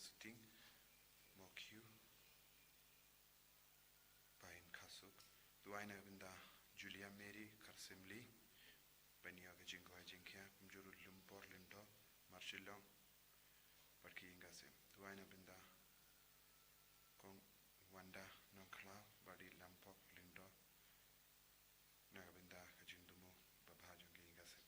suting mokyu pain kasuk duaina binda Julia Mary Karsimli bania ga jingko jingkya kumjuru lumpor lindo marshilong barki ingase duaina binda kong wanda nongkla badi lampok lindo na binda ga jingdumo babha jongki ingase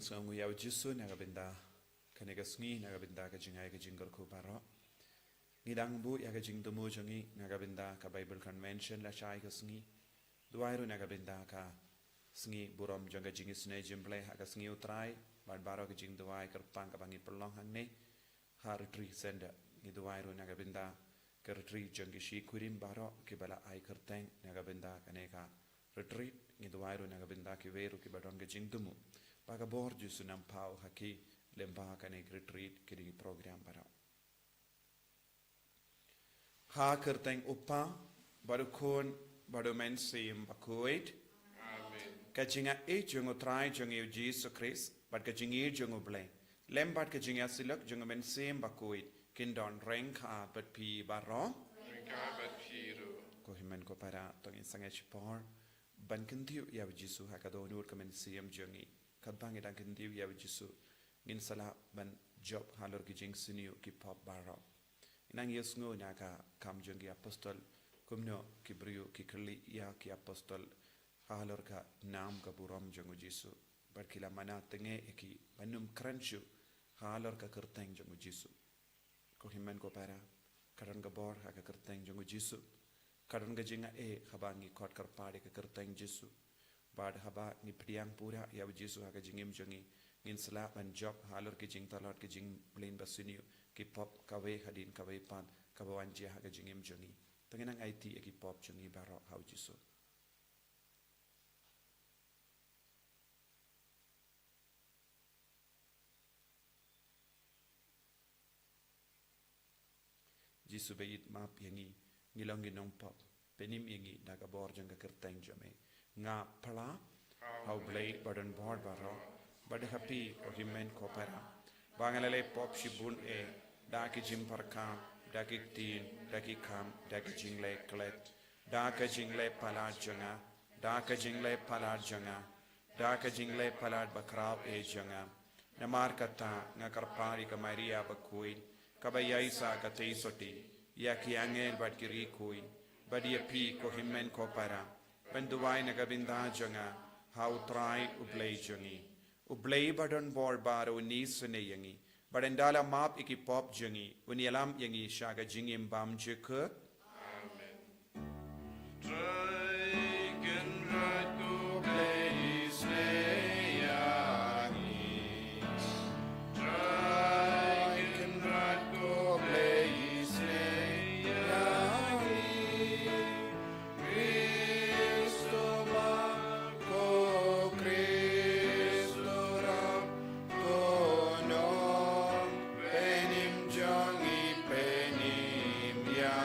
Sangu yaw jisu naga benda kanega sngi naga benda ka jingai ka jingar ko baro ngidang bu ya ka jingdumu jangi naga benda ka Bible convention la shai ka sngi duairu naga benda ka sngi burom janga jingi sne jimble ha ka sngi utrai bad baro ka jing duai ka pang ka bangi perlong hang ne ha retreat senda ngi duairu naga benda ka retreat jangi shi kurim baro ki bala ai kerteng naga benda kaneka retreat ngi duairu naga benda ki veru ki badon ka jingdumu Paga borju sunam pau haki lemba kane retreat kiri program para. Ha kerteng upa baru kon baru men sim bakuit. Amen. Kajinga jungo try jungo Jesus Christ, but kajingi jungo blay. Lembat kajinga silak jungo men sim bakuit. Kindon rengka but pi baro. Rengka but pi ru. Ko himen ko para tong insangach por. Ban kentiu ya Jesus hakadonur kamen sim jungi. Kadbang idang kendiu ya Yesu ngin sala ban job halor ki jing siniu ki pop baro inang yesngo nyaka kam jongi apostol kumno ki brio ki kli ya ki apostol halor ka nam ka buram jongu Yesu barkila mana tenge ki banum kranchu halor ka kerteng jongu Yesu ko himmen ko para karan ga bor ha ka kerteng jongu Yesu karan ga jinga khabangi kot kar pade ka kerteng Yesu bad haba ni priang pura ya Yesu ha ka jingim jongi ngin sala ban job halor ki jing talot ki jing blin basiniu ki pop kawe hadin kawe pan kawan je ha ka jingim jongi tangenang IT ki pop jongi baro ha Yesu Yesu beit map yangi ngilong ginong pop penim yangi daga bor jong ka kerteng jame nga pala how blade burden board baro but happy or himen kopera bangalale pop shibun daki jim parkam daki tin daki kam daki jingle klet daka jingle palad janga daka jingle palad janga daka jingle palad bakrab janga namar kata nga karpari ka Maria bakui kabayaisa ka teisoti ya ki angel bad kiri kui badi pi ko himen kopera Benduwai nagabinda janga how try ublay jangi ublay badon bor baro ni sune yangi badendala map iki pop jangi unialam yangi shaga jingim bam jeka amen try can right go play slay yangi try can right go play slay yangi penim jangi penim ya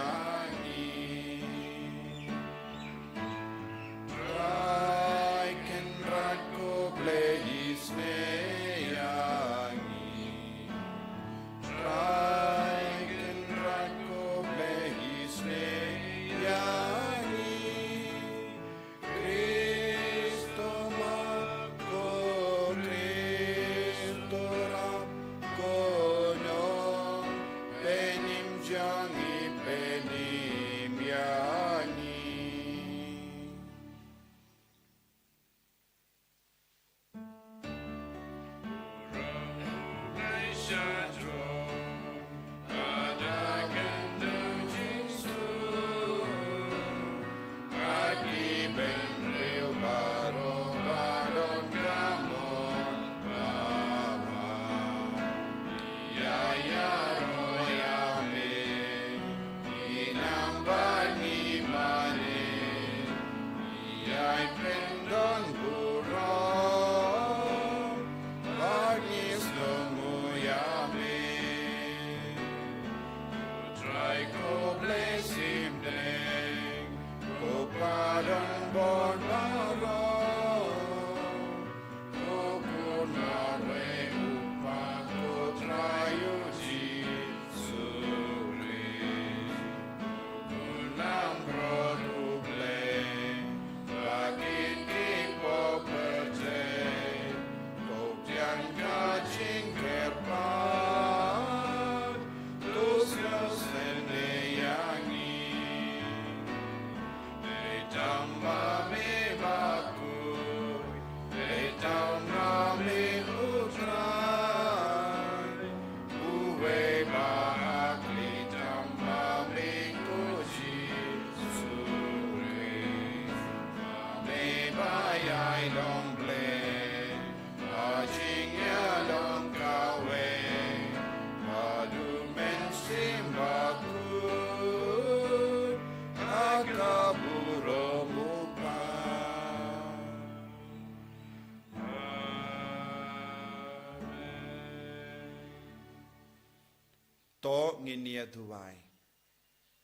to nginia Dubai.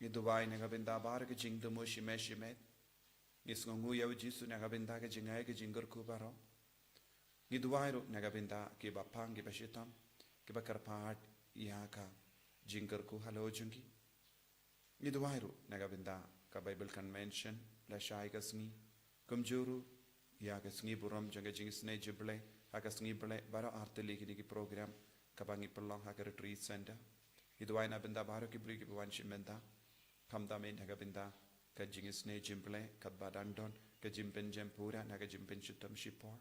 Ni Dubai nagabinda bar ke jing dumo shimet. Ngis ngungu yaw jisu nagabinda ke jingay ke jingur kubaro. Ni Dubai ro nagabinda ke bapang ke bashitam ke bakarpat yaka jingur ku halo jungi. Ni Dubai ro nagabinda ka Bible convention la shai kasngi kumjuru ya kasngi buram janga jingisne jible ha kasngi ble baro arteli ki program kabangi pelong ha ka retreat center. Ni Dubai na benda baro ki bri ki buwan shimenta kamda men nagabinda ka jingisne jimble ka badandon ka jimpen jempura na ka jimpen chutam shipor.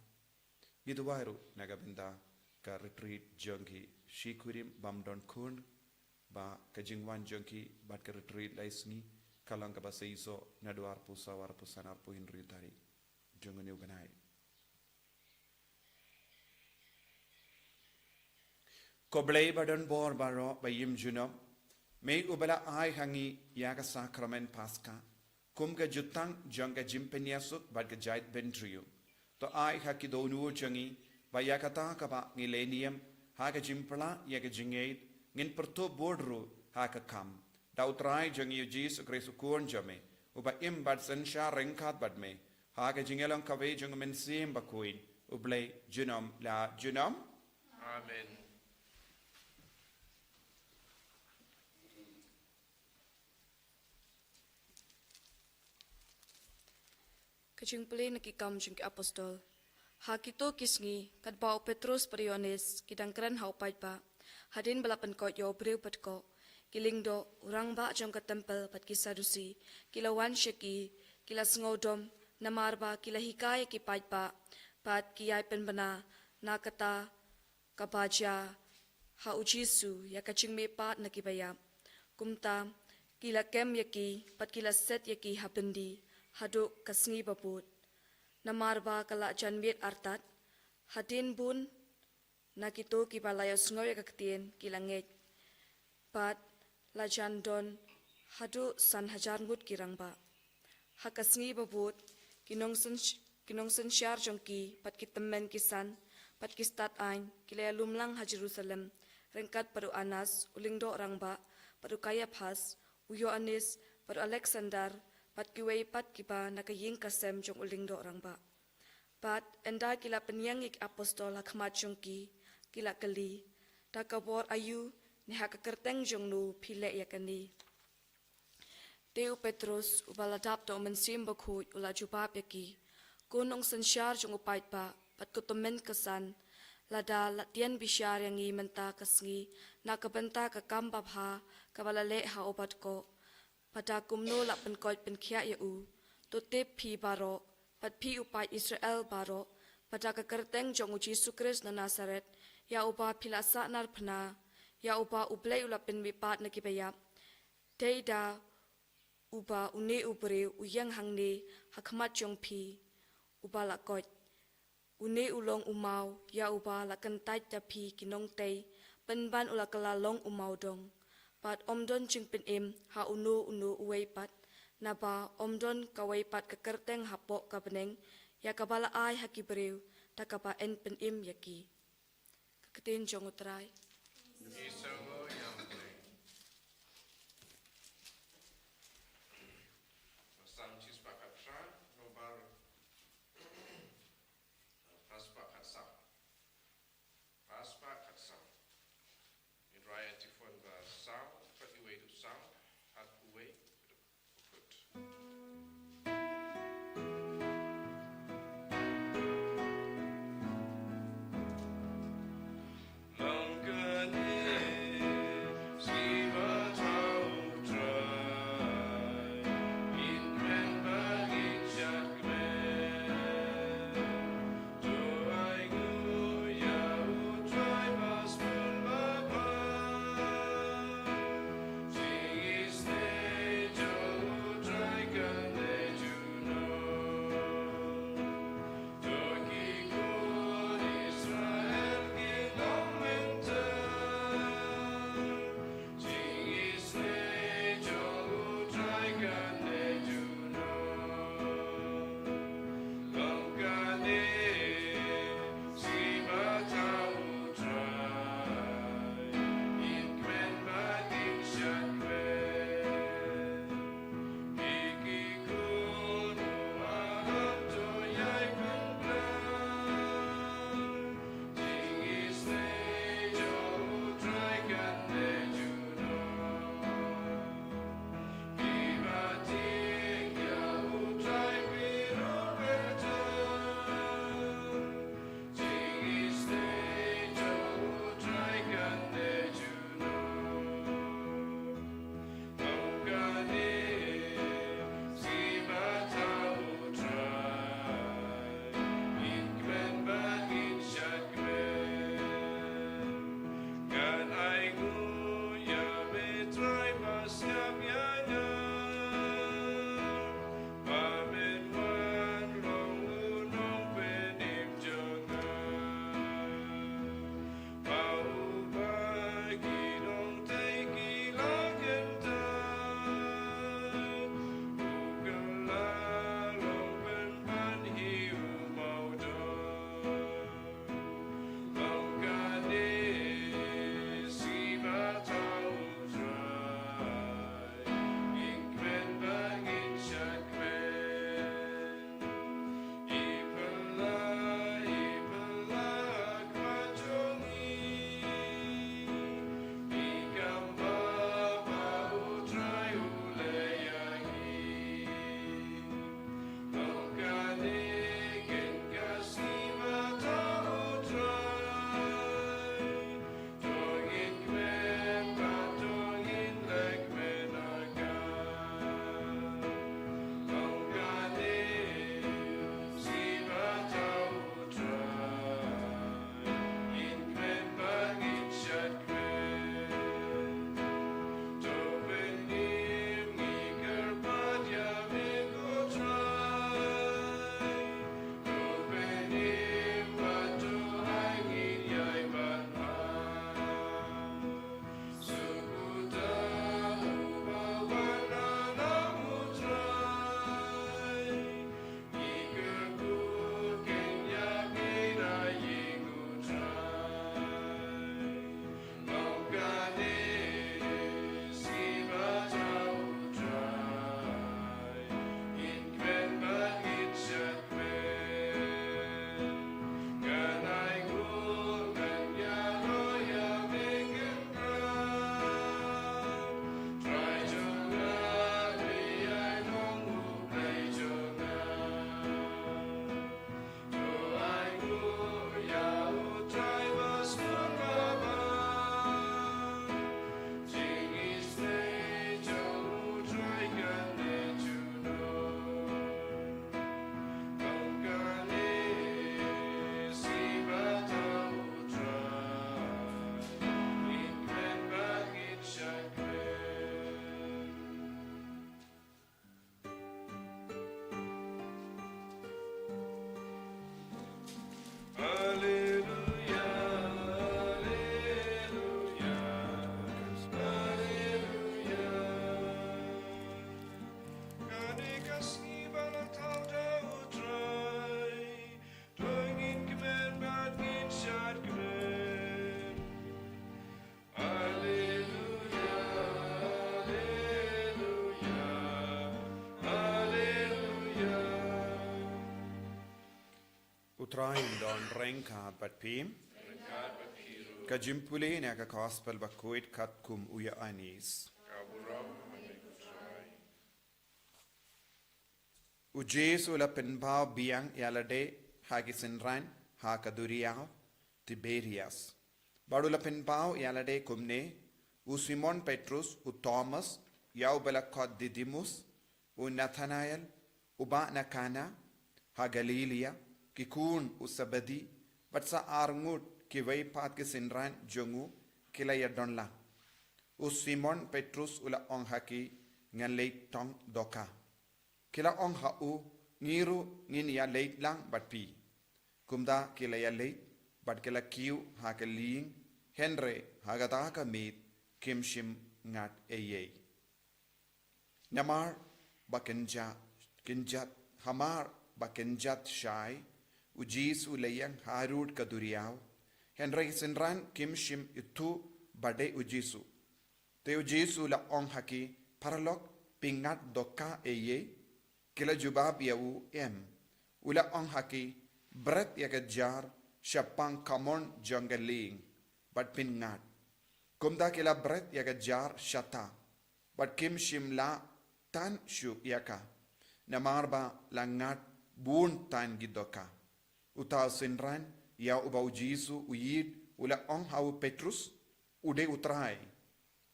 Ni Dubai ro nagabinda ka retreat jangi shikurim bamdon kun ba kajingwan jangki bat ka retreat laisni kalang ka basaiso na duar pusa war pusanar pu hinri tari jangani uganai koblei badon bor baro bayim juno me ubala ai hangi yaga sakramen paska kum ka jutang janga jimpeniasuk bat ka jait bentriu to ai haki donu jangi bayakata ka ba ngilenium ha ka jimpla yaga jingait ngin perto bordru ha ka kam dautrai jangi Yesus Kristus kuon jame uba imbat sensha rengkat bad me ha ka jingelang ka ve jang men sim bakuin ublei junom la junom amen Kajing puli nakikam jung ki apostol ha kito kisngi kat bau Petrus Periones kidang kran hau pai pa hadin balapan ko yo breu pat ko kiling do urang ba jong ka tempel pat ki sadusi kila wan sheki kila sngodom namar ba kila hikay ki pai pa pat ki ay pen bana na kata kabaja ha ujisu ya kaching me pat nakibaya kumta kila kem yaki pat kila set yaki hapendi hadu kasngi babut namar ba kala janbit artat hadin bun nakito ki balayo sngoy kaktien kilanget pat lajan don hadu san hajar ngut kirang ba hakasngi babut kinong sen syar jongki pat kitemen kisan pat kistat ain kilaya lumlang ha Jerusalem rengkat paru Anas ulingdo orang ba paru Kayafas uyo Anis paru Alexander pat kiwei pat kiba nakaying kasem jong ulingdo orang ba pat enda kila penyang ik apostol hakmat jongki kila kali takabor ayu ni hakakerteng jong nu pile yakani Teu Petrus ubaladap to mensim bakhu ula jubab yaki kunong sensyar jong upait pa pat kutomen kesan lada latian bisyar yang i menta kasngi nakabenta ka kambabha kabalale ha obat ko pada kumno la penkoi penkhia ya u to tep phi baro pat phi upai Israel baro pada kakerteng jong Yesus Kristus na Nazaret ya upa philasa nar phna ya upa ublei ula pen mipat nakibaya teida uba une ubre uyang hangne hakmat jong phi uba la kot une ulong umau ya uba la kentai ta phi kinong tei penban ula kala long umau dong pat omdon jing pen em ha unu uwei pat naba omdon kawai pat kekerteng hapo kabeneng ya kabala ai hakibreu takapa en pen em yaki keketin jong utrai Isongo yang boleh Sang cispakat sah nomor paspakat sah Raya tifon ba sah pat iwe du sah at uwe ukut Langkani Dain don rengkat bat pim. Ka jimpule ne ka gospel ba koit kat kum uya anis. U Jesu la penbao biang yalade hagi sinran ha kaduriao Tiberias. Baru la penbao yalade kumne u Simon Petrus u Thomas yau bala kod Didymus u Nathanael u ba na Kana ha Galilea ki kun u Sabadi bat sa arngut ki vai pat ki sinran jongu kila ya donla u Simon Petrus ula ong haki ngan leit tong doka kila ong ha u ngiru ngin ya leit lang bat pi kumda kila ya leit bat kila kiu ha ka ling Henry ha ga ta ka mit kim shim ngat eye namar kinjat hamar bakenjat shai u Jesu layang harud kaduriao Henry sinran kim shim itu bade u Jesu te u Jesu la ong haki paralok pingat doka eye kila jubab ya u em ula ong haki bret ya jar shapang kamon jangaling bat pingat kumda kila bret ya jar shata bat kim shim la tan shu yaka namarba langat bun tan gidoka uta sinran ya ubau Jesu uyid ula ong hau Petrus ude utrai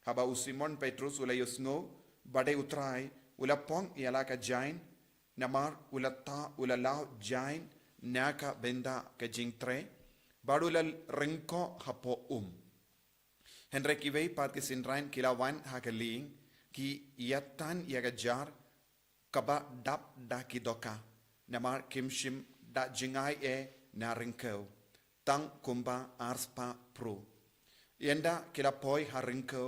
haba u Simon Petrus ula yusno bade utrai ula pong yala ka jain namar ula ta ula lao jain naka benda ka jingtre badula ringko hapo Henry kivei pat ke sinran kilawan hakaling ki yatan yaga jar kaba dap da kidoka namar kimshim da jingai e na ringko tang kumba arspa pro yenda kila poi haringko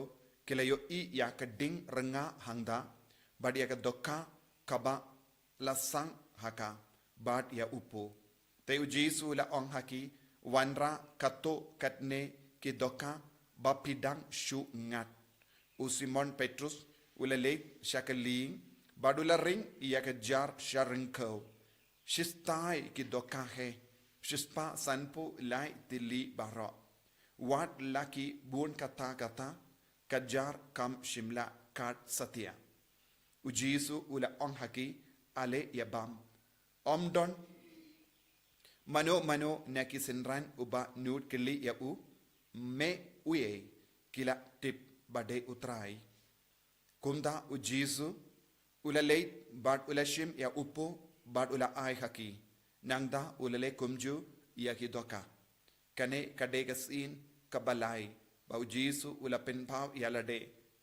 kila yo I ya ka ding renga hangda bad ya ka doka kaba lasang haka bad ya upo te u Jesu la ong haki wanra kato katne ki doka bapidang shu ngat u Simon Petrus ula leit shakaling badula ring ya ka jar sharingko shistai ki doka he shispa sanpo lai tili baro wat laki bun kata kajar kam shimla kat satya u Jesu ula ong haki ale yabam omdon mano naki sinran uba nut kili ya u me uye kila tip bade utrai kumda u Jesu ula leit bad ula shim ya upo bad ula ai haki nangda ula le kumju ya ki doka kane kadegasin kabalai ba u Jesu ula penpau ya lade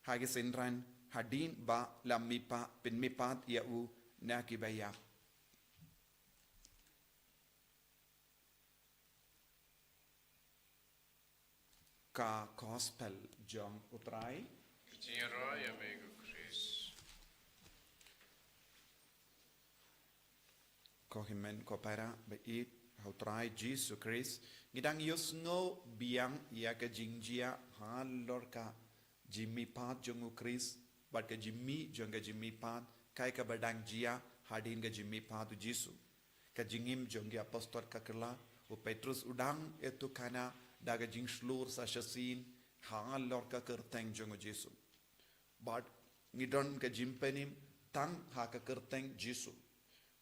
hagi sinran hadin ba lamipa penmipat ya u naki baya ka gospel jong utrai Roy amigo Chris. ko himen ko para beit utrai Jesus Christ ngidang yusngo biang ya ka jingjia halor ka Jimmy pat jong Chris bat ka Jimmy jong ka Jimmy pat kai ka badang jia hadin ka Jimmy pat Jesu ka jingim jong ya apostol ka kala u Petrus udang etu kana daga jing slur sa shasin halor ka kerteng jong Jesu but ngidon ka jimpenim tang ha ka kerteng Jesu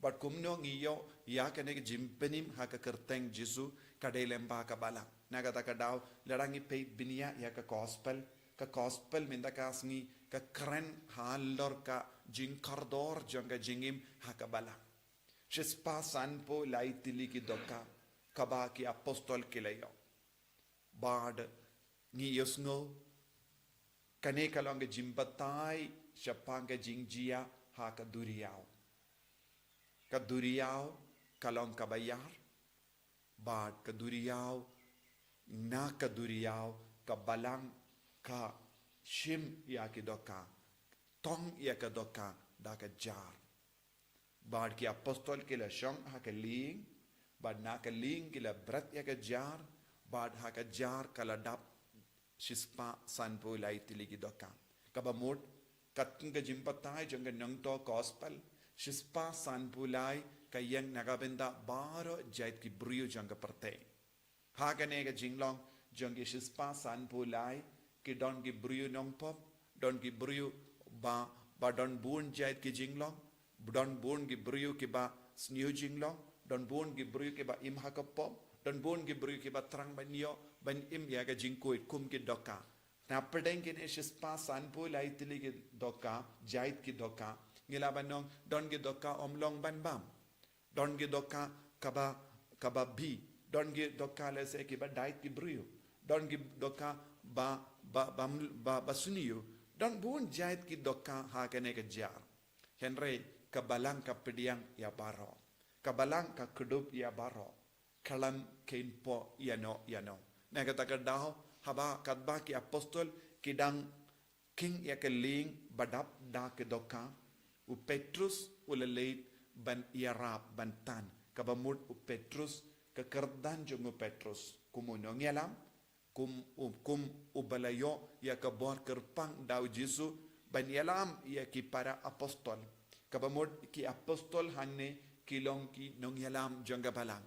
but kumno ngiyo ya kane ka jimpenim ha ka kerteng Jesu kadelemba ka bala nagata ka daw larangi pe binia ya ka gospel minda kasngi ka kren halor ka jing kardor jong ka jingim ha ka bala shispa sanpo laitili ki doka kaba ki apostol kilayo bad ni yosno kane kalong jimbatai shapanga jingjia ha ka duriao kalong kabayar bad ka duriao na ka duriao ka balang ka shim ya ki doka tong ya ka doka da ka jar bad ki apostol kila shong ha ka ling bad na ka ling kila brat ya ka jar bad ha ka jar kala dap shispa sanpo lai tiligi doka kabamut katung ka jimpatai jong nang to gospel shispa sanpo lai kayang nagabenda baro jait ki brio jang ka parte ha ka ne ka jinglong jang ki shispa san pulai ki don ki brio nong pop don ki brio ba don bun jait ki jinglong don bun ki brio ki ba sniu jinglong don bun ki brio ki ba im ha ka pop don bun ki brio ki ba trang ban yo ban im ya ka jingkoit kum ki doka na pedeng ki ne shispa san pulai tili ki doka jait ki doka ngilaban nong don ki doka omlong ban bam don ki doka kaba bi don ki doka le se ki ba dait ki brio don ki doka ba suniyo don bun jait ki doka ha kene ke jar henry kabalang ka pediang ya baro kabalang ka kedup ya baro kalam kein po yano na kata ka daw haba kadba ki apostol kidang king ya ke ling badap da ke doka u Petrus ulaleit ban Yarab ban tan kabamud u Petrus kekerdan jung u Petrus kumuno ngialam kum ubalayo ya kabor kerpang daw Jesu ban yalam ya ki para apostol kabamud ki apostol hanne kilong ki nong yalam jangga balang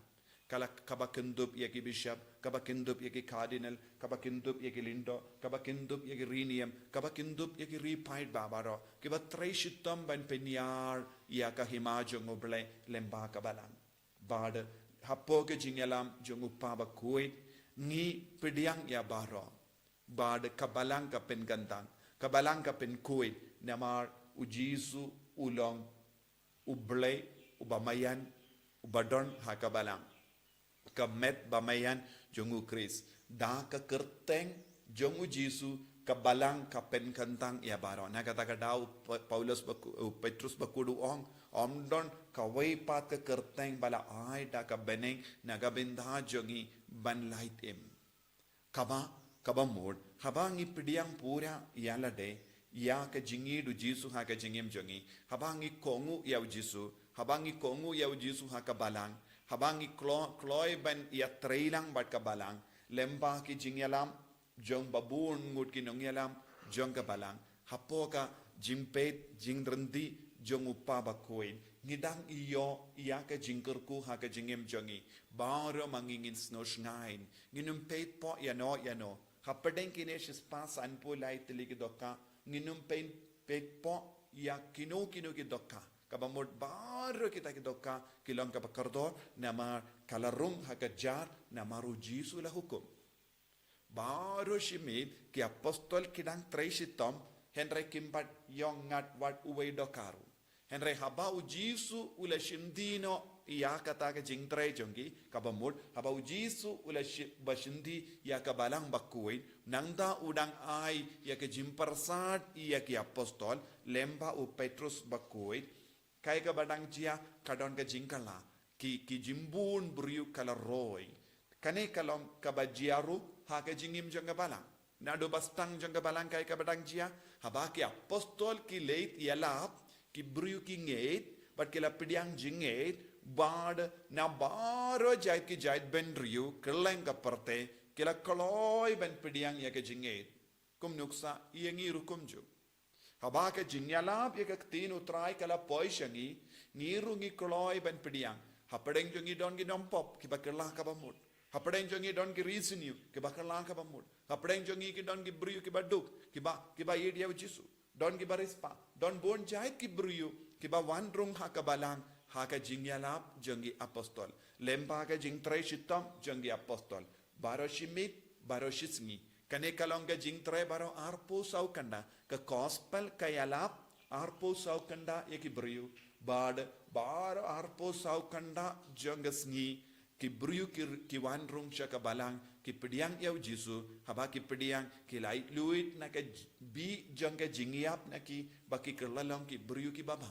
kala kabakendup ya ki bishop kabakendup ya ki cardinal kabakendup ya ki lindo kabakendup ya ki rinium kabakendup ya ki repaid babaro kiba treshitam ban penyar ya ka himajong oble lemba kabalang bad hapo ke jingalam jong upaba kuit ngi pediang ya baro bad kabalang ka pen gantang kabalang ka pen kuit namar ujisu ulong uble ubamayan ubadon hakabalang kamet bamayan jongu Kris da ka kerteng jongu Jesu kabalang kapen kantang ya baro na kata ka daw Paulus Petrus bakudu omdon kawai pat ka kerteng bala ai da ka beneng nagabinda jongi ban light im kaba mod habangi pidiang pura yala de ya ka jingi du Jesu ha ka jingim jongi habangi kongu ya Jesu habangi kongu ya Jesu ha ka balang habangi kloy ban ya trailang bat kabalang lemba ki jingyalam jong babun ngut ki nongyalam jong kabalang hapoka jimpet jingrendi jong upa bakoin ngidang iyo iya ka jingkerku ha ka jingem jongi baro mangingin snosh ngain nginumpet po yano hapadeng kinesh spas anpo lai tili ki doka nginumpet pet po ya kino ki doka kabamod baro kita kidoka kilong kapakardo nama kalarung hakajar namaru Jesu la hukum baro shimit ki apostol kidang treshitom henry kimbat yongat wat uwe dokaru henry haba u Jesu ula shindino ya kata ka jingtre jongi kabamod haba u Jesu ula bashindi ya kabalang bakuin nangda udang ai ya ke jimpersat ya ki apostol lemba u Petrus bakuin kai ka badang jia kadon ka jingkala ki jimbun buriu kala roy kane kalom ka bajiaru ha ka jingim janga balang nado bastang janga balang kai ka badang jia haba ki apostol ki leit yalap ki buriu ki ngeit but kila pidiang jingeit bad na baro jait ki jait ben riu keleng ka parte kila koloy ben pidiang ya ka jingeit kum nuksa iangi rukum ju haba ka jinyalap ya ka tin utrai kala poishangi ngirungi kloy ban pediang hapadeng jongi don gi dompop ki bakala ka bamut hapadeng jongi don gi reason ki bakala ka bamut hapadeng jongi ki don gi briu ki baduk ki ba yedia Jesu don gi barispa don bon jait ki briu ki ba wandrung ha ka balang ha ka jinyalap jongi apostol lempa ka jing trai shitam jongi apostol baro shimit baro shisngi kane kalonga jing tre baro arpo sau kanda ka gospel kayalap arpo sau kanda yaki briu bad bar arpo sau kanda jongasngi ki briu ki wanrung shaka balang ki pediang yau Jesu haba ki pediang ki lait luit na ka bi jonga jingiap na ki baki kerlalong ki briu ki baba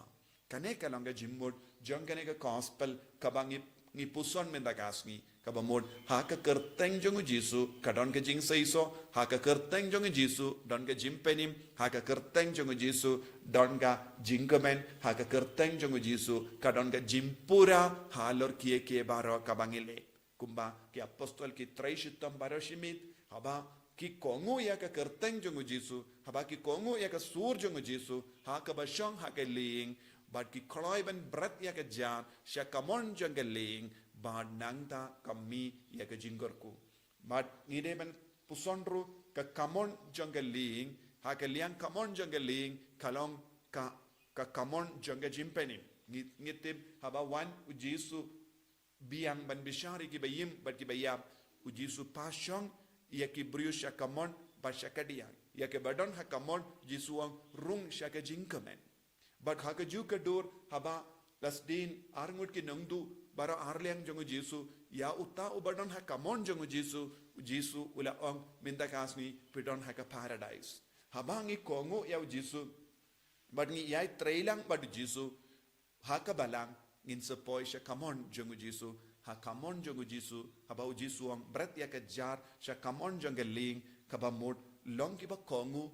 kane kalonga jimmod jongane ka gospel kabangi ni puson mendagasngi kabamod ha ka kerteng jongu Jesu kadon ka jing seiso ha ka kerteng jongu Jesu don ka jimpenim ha ka kerteng jongu Jesu don ka jingkamen ha ka kerteng jongu Jesu kadon ka jimpura halor kie baro kabangile kumba ki apostol ki treishitam baro shimit haba ki kongu ya ka kerteng jongu Jesu haba ki kongu ya ka sur jongu Jesu ha ka bashong ha ka ling but ki kloi ban brat ya ke jan sha kamon jangaling ba nangta kami ya ke jingorku but ngide ban pusonru ka kamon jangaling ha ke liang kamon jangaling kalong ka kamon janga jimpeni ngitib haba wan ujisu biang ban bishari ki bayim bat ki bayam ujisu pasyong ya ki briu sha kamon ba sha kadiang ya ke badon ha kamon jisuang rung sha ke jingkamen but ha ke ju ke dur haba lasdin arngut ki nangdu bara arliang jongu jisu ya uta ubadon ha kamon jongu jisu ula ong minda kasni pidon ha ka paradise habangi kongo ya jisu but ngi yai trailang bad jisu ha ka balang ngin sepoi sha kamon jongu jisu ha kamon jongu jisu haba jisu ong brat ya ka jar sha kamon jongeling ka ba mod long ki ba kongo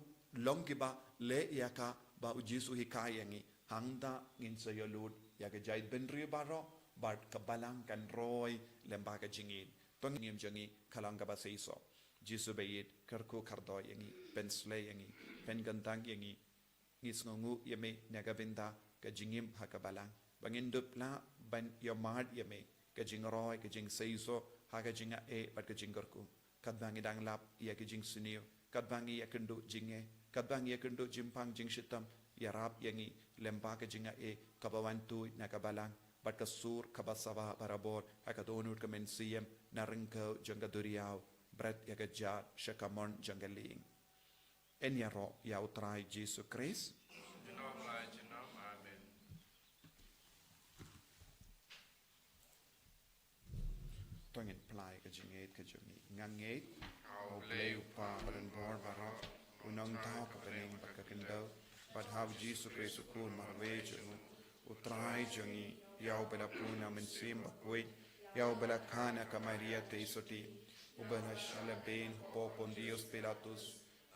long ki ba le ya ka ba jisu hikayangi hangda ngin sa yolud ya ka jai benri baro but ka balang kan roy lemba ka jingin tong ngim jangi kalang ka ba seiso jisu bayit karku kardo yangi pensle yangi pen gantang yangi ngis ngongu yame naga benda ka jingim ha ka balang bangin dupla ban yamad yame ka jingroy ka jing seiso ha ka jinga e bat ka jingorku kadbangi dang lap ya ka jing sunio kadbangi ya kendo jinge kadbangi ya kendo jimpang jing shitam ya rap yangi lemba ka jinga e kabawantu na ka balang bat ka sur kabasawa barabor ha ka donut ka mensiem na ringko janga duriao brat ya ka jat shakamon jangaling en ya ro ya utrai Jesus Christ Amen. tongin plai ka jinget ka jungi nganget au play upa badan bor baro unang tao ka pening ka kendo but how Jesus Christ kun marwe jungu utrai jungi yau bela puna mensim bakwit yau bela kana ka Maria te isoti ubana shala ben popon Dios Pilatus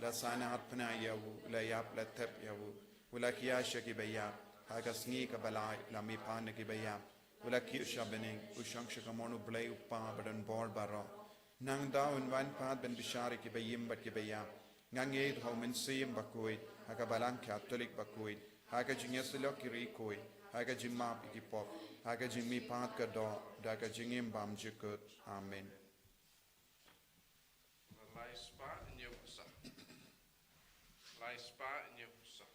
la sana atpna yawu la yap la tep yawu wala kiyasha ki bayap haga sngi ka balai la mi pan ki bayap wala ki shabening ushang shakamonu blay upa badan bor baro nang daun wan pat ben bishari ki bayim bat ki bayap nganged how men sim bakoit haga balang catholic bakoit haga jingeslo ki rikoit haga jimma ki pop haga jimmi pat ka do daga jingim bam jikut amen Lai spa in your husa. Lai spa in your husa.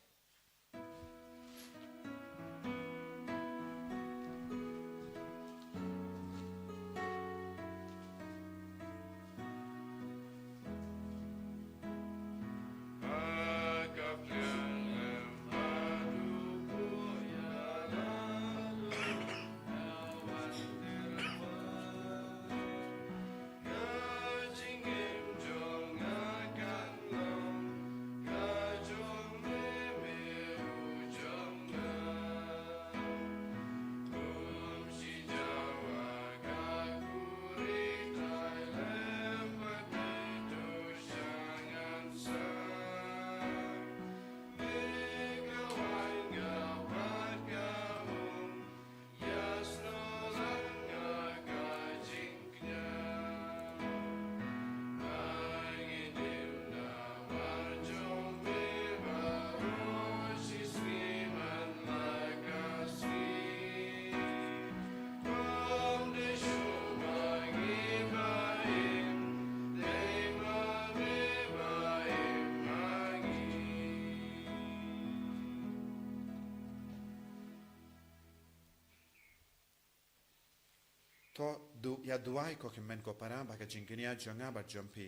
to du ya duai ko kimen ko para ba ka jingenia janga ba jampi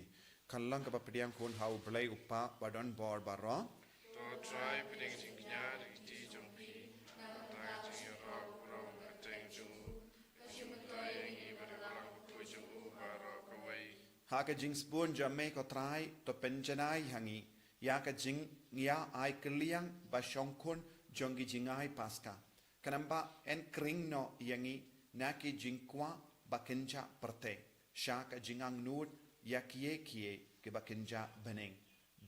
kallang ka papiang kun hau blai upa badon bor baro To try putting it in Kenya, the tea jumpy, targeting your rock, rock, attending to dying, even the rock, pushing over rock away. ha ka jing spoon jamme ko trai to penjanai hangi ya ka jing ya ai kliang ba shongkun jongi jingai paska kanamba en kring no yangi naki jingkwa bakenja perte sha ka jingang nut ya kie ke bakenja beneng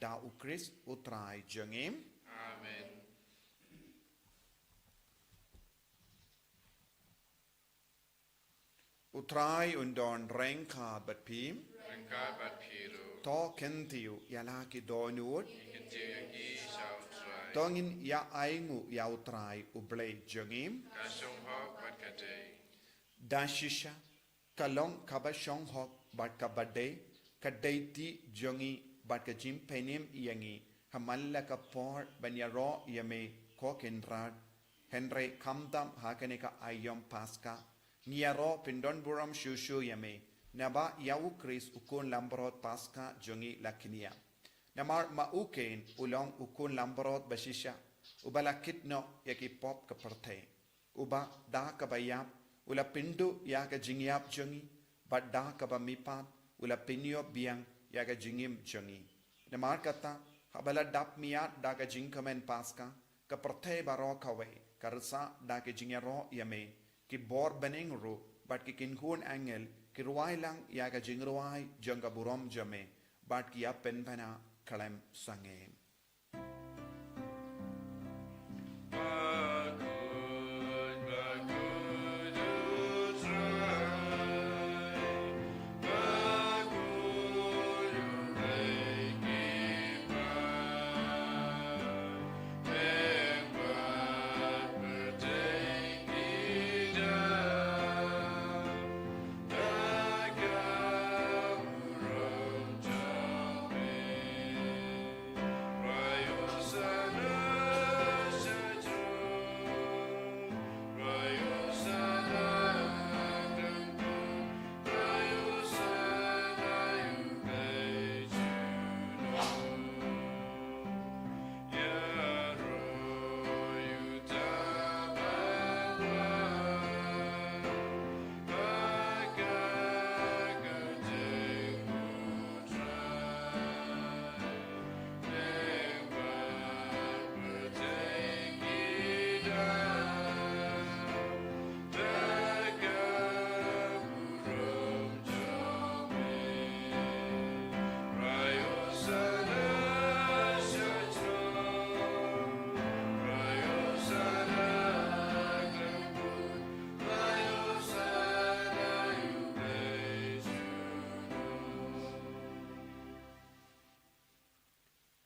da ukris utrai jengem Amen. utrai undon renka bat pim Ringkai bat piru, to kentiu yala ki donut continue ye shall try. tongin ya aingu ya utrai ublay jongim ka shong hok bat ka day dashisha kalong kaba shong hok bat kabade kadaiti jongi bat ka jim penim yangi hamalla ka por banyaro yame koken rad henry kamdam hakaneka ayom paska niaro pindon buram shushu yame naba yawu kris ukun lambrot paska jongi lakinia namar mauken ulong ukun lambrot bashisha ubalakit no yaki pop ka parthe uba da ka bayap ula pindu ya ka jingyap jongi bat da ka ba mipat ula pinyo biang ya ka jingim jongi namar kata habala dap miat da ka jingkamen paska ka parthe baro kawe karsa da ka jingyaro yame ki bor bening ru bat ki kinkun angel ki ruwai lang ya ka jingruwai jonga burom jame bat ki ya penpana kalem sangem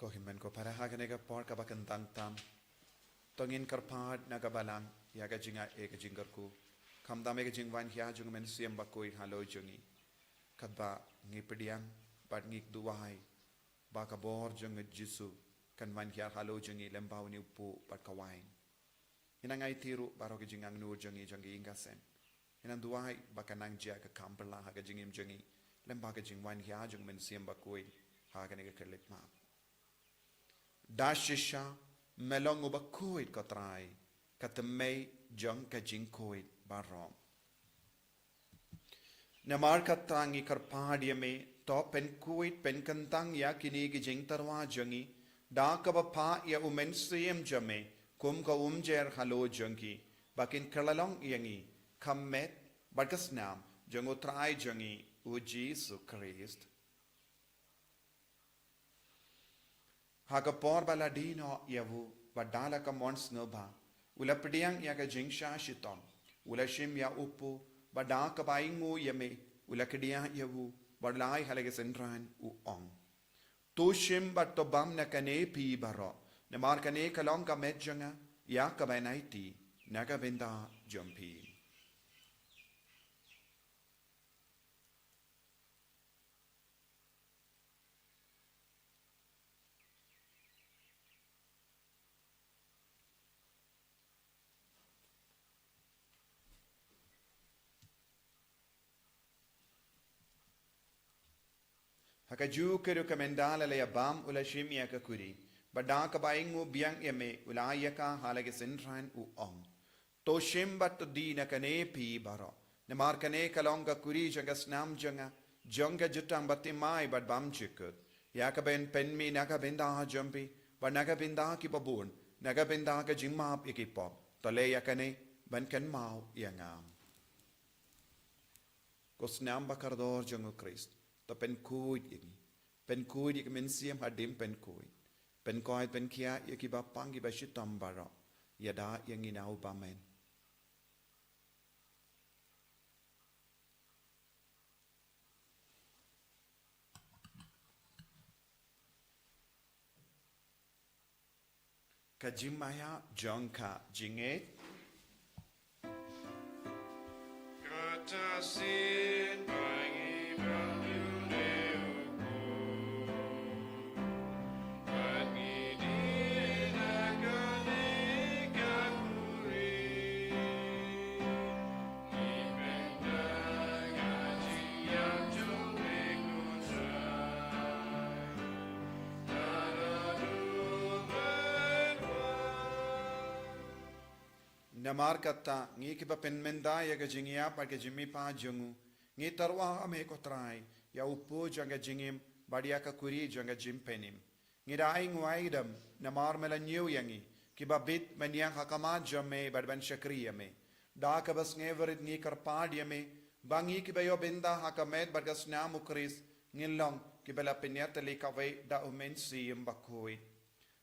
Kohimen ko para haganega por ka bakantang tam tongin karpad nagabalang ya ga jinga e ga jingarku kamda me ga jingwan hya jung men siam ba koi halo jungi kadba ngipidiang bat ngik duwai ba ka bor jung jisu kan wan hya halo jungi lembaw ni upu bat ka wain inangai tiru baro ga jingang nur jungi jungi ingasen inan duwai ba kanang jia ka kamperla ha ga jingim jungi lemba ga jingwan hya jung men siam ba koi ha ga ne ga kelit ma dashisha melong uba kuit katrai katamay jong ka jing kuit barom namar katangi karpadia me to pen kuit pen kantang ya kini gi jing tarwa jongi da ka ba pa ya umen siem jame kum ka umjer halo jongi bakin kalalong yangi kammet bagasnam jongo trai jongi u Jesus Christ Haga por baladino yavu badala ka mons ngba ula pediang ya ka jingsha shiton ula shim ya upu bada ka baingu yame ula kedia yavu badlai halage senran u ong to shim bat to bam na kane pi baro ne mar kane kalong ka medjanga ya ka bainaiti naga benda jompi Hakaju keru kamendala le bam ula shimia ka kuri bada ka baingu biang yame ula yaka halage senran u ong to shimbat to dina kane pi baro ne mar kane kalonga kuri janga snam jonga jutam batti mai bad bam chikut yaka ben penmi naga benda jumpi bad naga benda ki babun naga benda ka jimap ikipop to le yakane ban kan mau yangam ko snam bakardor jongo Christ to pen kuid ik men siam hadim pen kuid pen kia yaki ba pangi ba shitam baro yada yangi nau ba men Kajimaya Jonka Jinget. Kata sin bangi banyu bangi di nagani kapuri ipenda gaji yang jombe kutrai Namar kata ngi kiba penmenda ya gajingia pa gajimi pa jungu ngi tarwa ame kotrai ya upo janga jingim badia ka kuri janga jimpenim ngi dai ngwaidam namar melanyu yangi kiba bit manyang hakama jamme badban shakriya me da ka bas ngeverit ngi karpad yame bangi kiba yo benda hakamet badgas nam ukris ngilong kibala penyata likawai da umensi yambakoi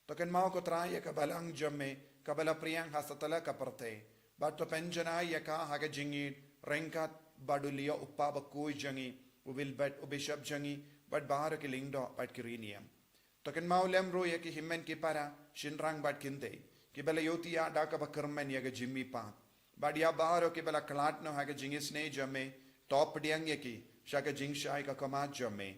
token mau kotrai ya kabalang jamme kabala priyang hasatala kaparte bato penjana yaka haga jingi renkat badulia uppa bakui jangi ubil bat ubishab jangi bat bahar ki lingdo bat kiriniam token maulem ro yaki himmen ki para shinrang bat kinde ki bala yotia da ka bakarmen yaga jimmi pa badia bahar ki bala klat no haga jingi sne jame top diang yaki shaka jingshai ka kama jame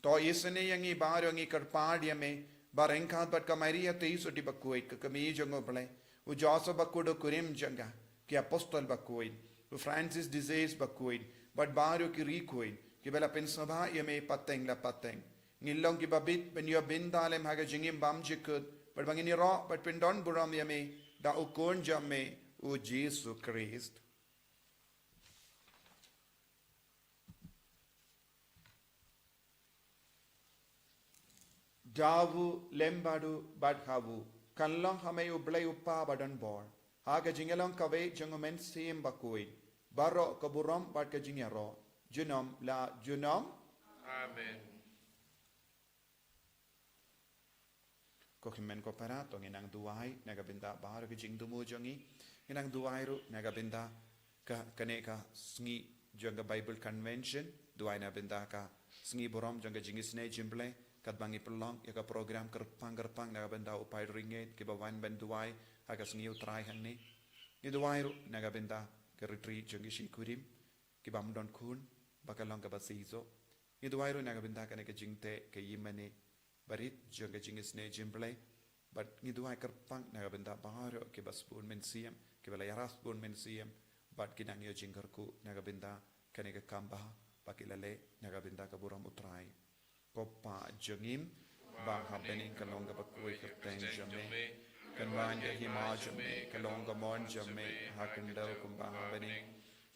to isne yangi bahar yangi karpad yame Barengkat bat kamaria teiso di bakuit ke kami jongo bale u Joseph bakudo kurim janga ki apostol bakuit u Francis disease bakuit bat baru ki rikuit ki bela pensaba yame pateng la pateng ngilong ki babit ben yo bindalem haga jingim bam jikut bat bangini ro bat pendon buram yame da u kon jamme u Jesus Christ Davu lembadu badhavu kanlong hame ublay upa badan bor haga jingelong kave jongomen sim bakui baro kaburom bad ka jingero junom la junom Amen. ko himen ko para to nginang duai nagabinda baro ki jingdumu jongi nginang duai ru nagabinda ka kaneka sngi jonga Bible convention duai na binda ka sngi borom jonga jingisne jimble kat bangi pelong ya ka program kerpang naga benda upai ringet ki bawan benduai aga sngiu trai hanni ni duai ru naga benda ke retreat jongi shikurim ki bam don kun bakalong ka basizo ni duai ru naga benda kana ke jingte ke yimane barit jonga jingis ne jimble but ni duai kerpang naga benda baharo ki baspun mensiam ki bala yaras pun mensiam but kinang yo jingkarku naga benda kana ke kamba pakilale naga benda ka buram utrai Kopa jengim bang habening kalonga bakui kerteng jame kanwanya hima jame kalonga mon jame hakendau kumbang habening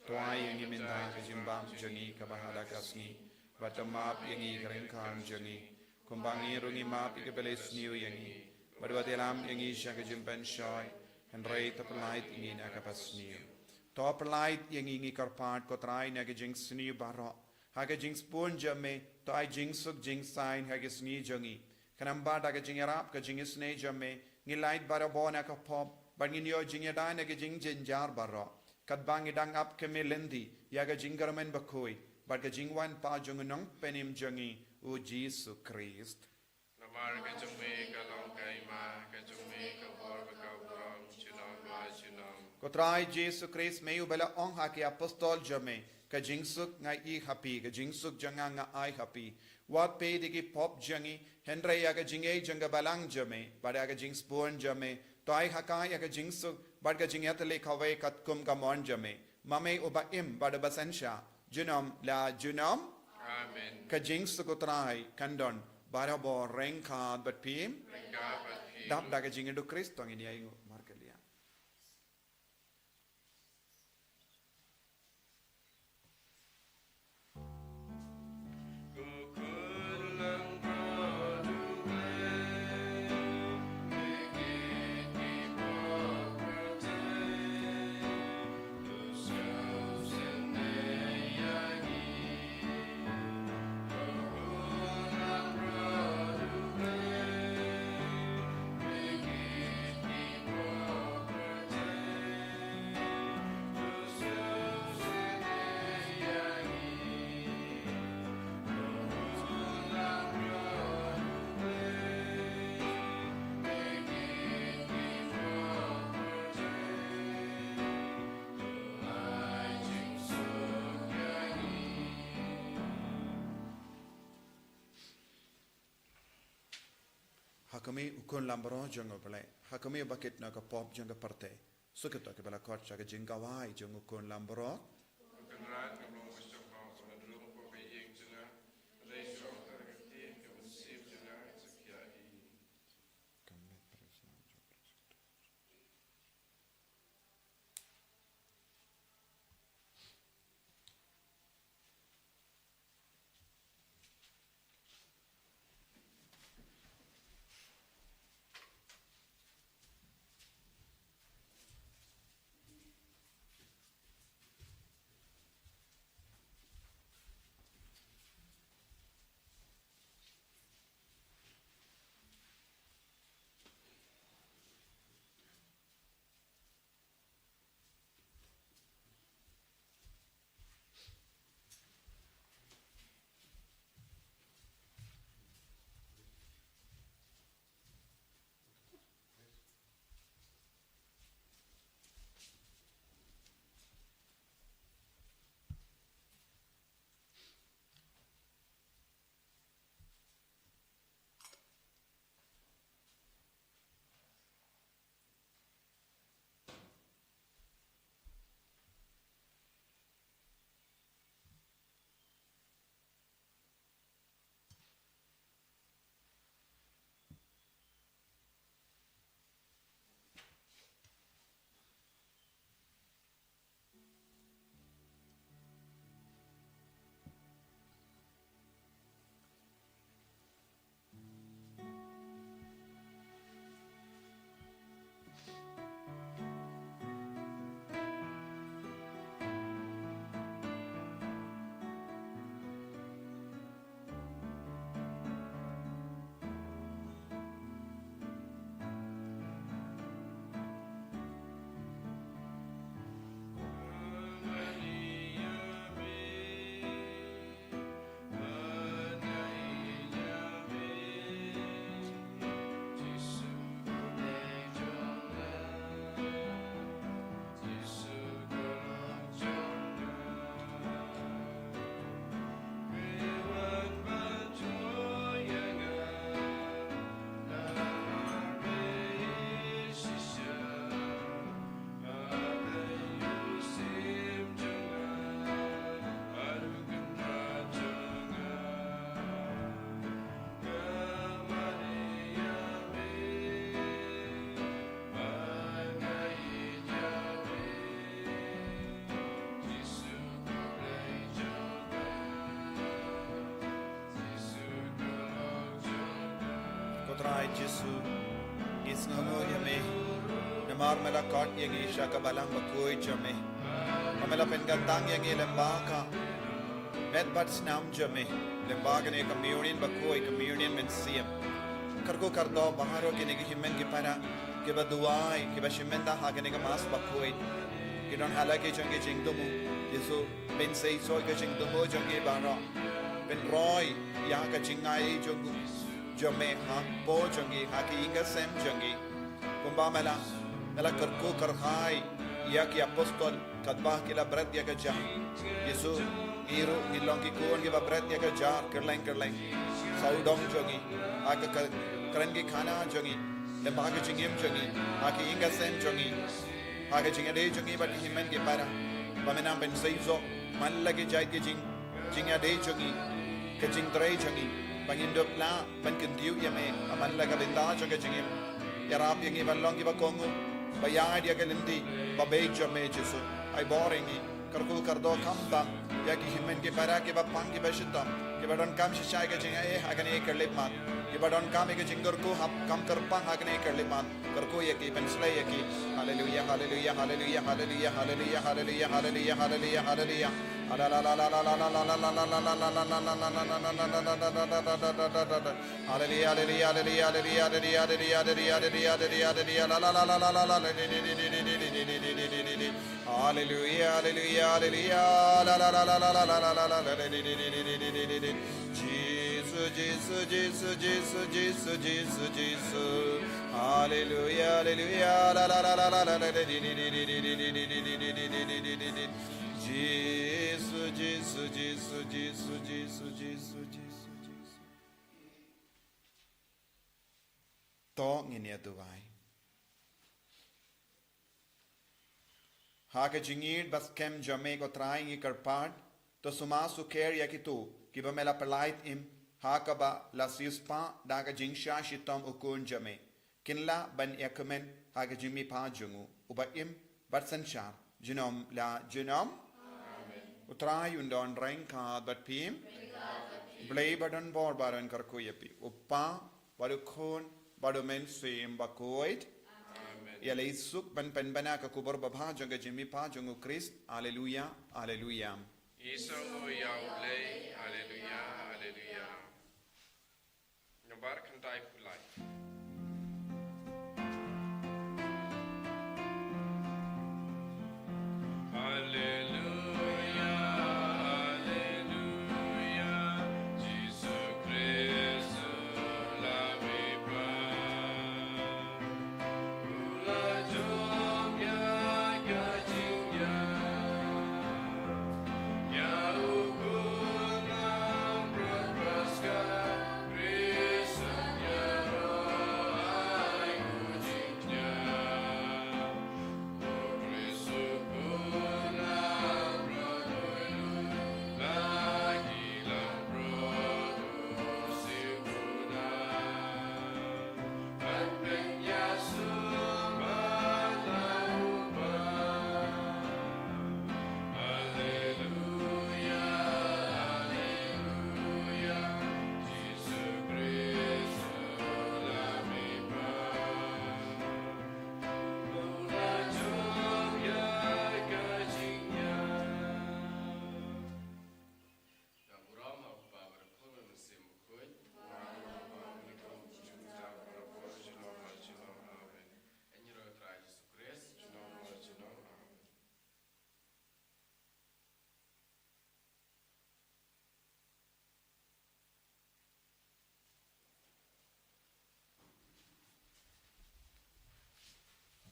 tuai yang minta kejimbang jengi kabahada kasni batamap yangi kerengkan jengi kumbangi rungi map ikebeles new yangi badwa dalam yangi syaka jimpan shoy henrei tapelait ingin akapas new topelait yangi ngi karpat kotrai naga jing sni barok haga jing spon jame to ai jing suk jing sign haga sni jongi kanamba daga jing arab ka jing sne jame ngi light bara bona ka pop bangin yo jing yada na ga jing jinjar baro kat bangi dang up ke melendi yaga jing garmen bakoi bad ga jing wan pa jong nong penim jongi o Jesus Christ Namar ka jome ka long kai ma ka jome ka bor ka buram chinam la chinam ko trai Jesus Christ meyu bela ong ha ki apostol jame ka jingsuk ngai I happy ka jingsuk janga nga ai happy wat pe digi pop jangi henry ya ka jinge janga balang jame pada ka jings born jame to ai haka ya ka jingsuk bad ka jingat le khawai kat kum ka mon jame mame uba im bada basansha junom la junom Amen. ka jingsuk utrai kandon bara bo renka bat pim Gabat dap daga jinge do Kristo ngini ai markelia Kukulang produle Begit hipokrate Tusyaw sinayagi Kukulang produle Begit hipokrate hakami ukun lambro jongo bale hakami bakit na ka pop jonga parte suketo ke bala kot cha ke jinga wai jongo ukun lambro Kenraad geblong bestok mau sama dulu ko ke yeng jenga. Reisro terketi ke musim jenga sekiai. Kodrai Jesu is no more yame namar mela kot yang isha ka balang bakoi jame amela pengantang yang lembaka met bat snam jame lembaga ne communion bakoi communion men siam kargo kardo baharo ke ne himmen ke para ke baduai ke bashimenda ha ke ne mas bakoi ke don hala ke jange jingdomu Jesu ben sei so ke jingdomu jange bara ben roy ya ka jingai jongu jome ha po jangi ha ki inga sem jangi kumba mela karko karhai ya ki apostol kadbah ki la brat ya ka jah Yesu iru ilong ki kon ki ba brat ya ka jar kerleng saudong jangi ha ka kran ki khana jangi le ba ka jingim jangi ha ki inga sem jangi ha ka jingade jangi ba himen ki para ba menam ben seizo man lagi jai ki jingade jangi ka jing drai jangi Pangindop la pankendiu yame amalla ka benda joga jingim yarap yangi ballong ki bakongu bayad ya kalindi babej jame Jesu ai boringi karku kardo kamta ya ki himmen ke para ke bapang ki bashita ke badon kam shishai ke jinga e hagane kerle mat ke badon kam ke jingor ko hap kam karpang hagane kerle mat karku ya ki benslai ya ki hallelujah hallelujah hallelujah hallelujah hallelujah hallelujah hallelujah hallelujah hallelujah la la la la la la la la la la la la la la la la hallelujah hallelujah hallelujah hallelujah hallelujah hallelujah hallelujah hallelujah la la la la la la la hallelujah hallelujah hallelujah la la la la la la la la la Jesus Jesus Jesus Jesus Jesus Jesus Jesus hallelujah hallelujah la la la la la la Jesus Jesus Jesus Jesus Jesus Jesus Jesus to nginia duwai. Haka jingir bas kem jame ko trai ngi karpad to sumasu ker yakitu kiba mela perlait im haka ba la sispa daga jingsha shitom ukun jame kinla ban yakumen haka jimi pa jungu uba im bat sanchar jinom la jinom utrai undon rain ka bat pim blay badan bor baran karku yapi uppa barukun badumen sim bakoit ya leisuk ban pen bana ka kubor babha janga jimi pa jungu Christ alleluia alleluia Isang o yaw lay